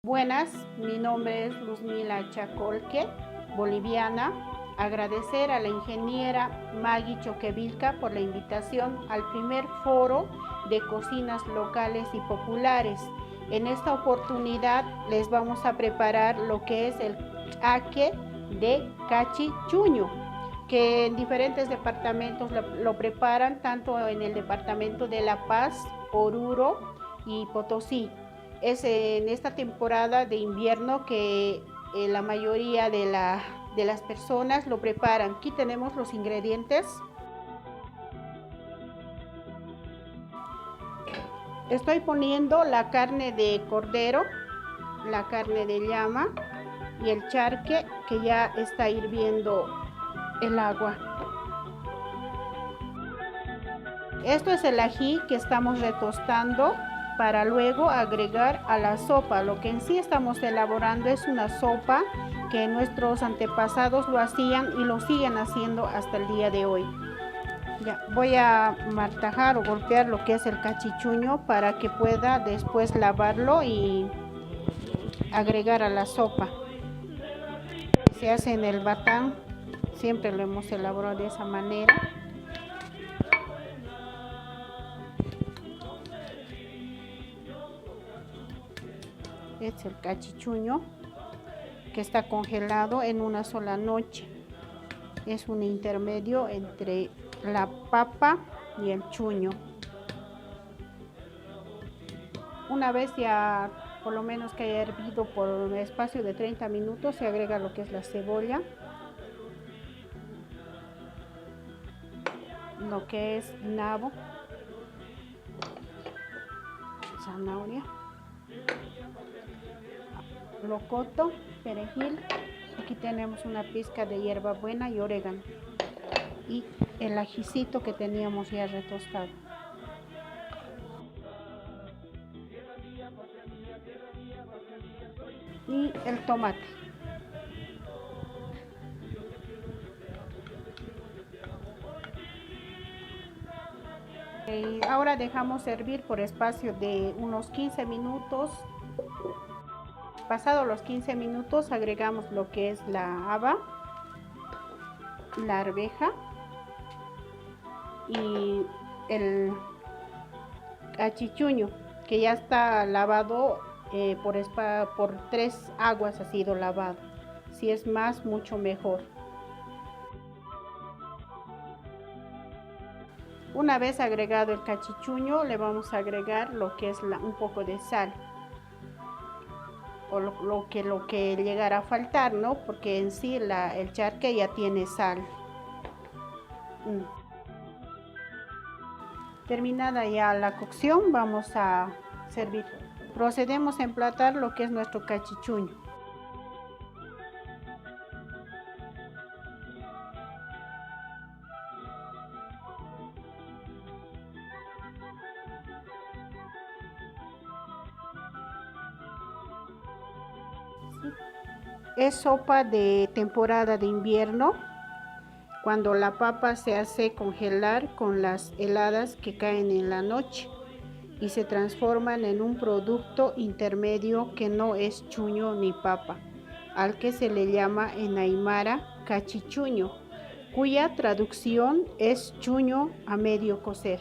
Buenas, mi nombre es Luzmila Chacolque, boliviana. Agradecer a la ingeniera Maggie Choquevilca por la invitación al primer foro de cocinas locales y populares. En esta oportunidad les vamos a preparar lo que es el aque de cachichuño, que en diferentes departamentos lo preparan, tanto en el departamento de La Paz, Oruro y Potosí. Es en esta temporada de invierno que la mayoría de las personas lo preparan. Aquí tenemos los ingredientes. Estoy poniendo la carne de cordero, la carne de llama y el charque, que ya está hirviendo el agua. Esto es el ají que estamos retostando para luego agregar a la sopa. Lo que en sí estamos elaborando es una sopa que nuestros antepasados lo hacían y lo siguen haciendo hasta el día de hoy. Ya, voy a martajar o golpear lo que es el cachichuño para que pueda después lavarlo y agregar a la sopa. Se hace en el batán, siempre lo hemos elaborado de esa manera. Es el cachichuño que está congelado en una sola noche. Es un intermedio entre la papa y el chuño. Una vez ya por lo menos que haya hervido por un espacio de 30 minutos, se agrega lo que es la cebolla, lo que es nabo, zanahoria, locoto, perejil. Aquí tenemos una pizca de hierbabuena y orégano y el ajicito que teníamos ya retostado. Y el tomate. Ahora dejamos hervir por espacio de unos 15 minutos. Pasados los 15 minutos agregamos lo que es la haba, la arveja y el cachichuño, que ya está lavado por 3 aguas. Ha sido lavado. Si es más, mucho mejor. Una vez agregado el cachichuño, le vamos a agregar lo que es un poco de sal, o lo que llegara a faltar, ¿no? Porque en sí el charque ya tiene sal. Terminada ya la cocción, vamos a servir. Procedemos a emplatar lo que es nuestro cachichuño. Es sopa de temporada de invierno, cuando la papa se hace congelar con las heladas que caen en la noche y se transforman en un producto intermedio que no es chuño ni papa, al que se le llama en aymara cachichuño, cuya traducción es chuño a medio cocer.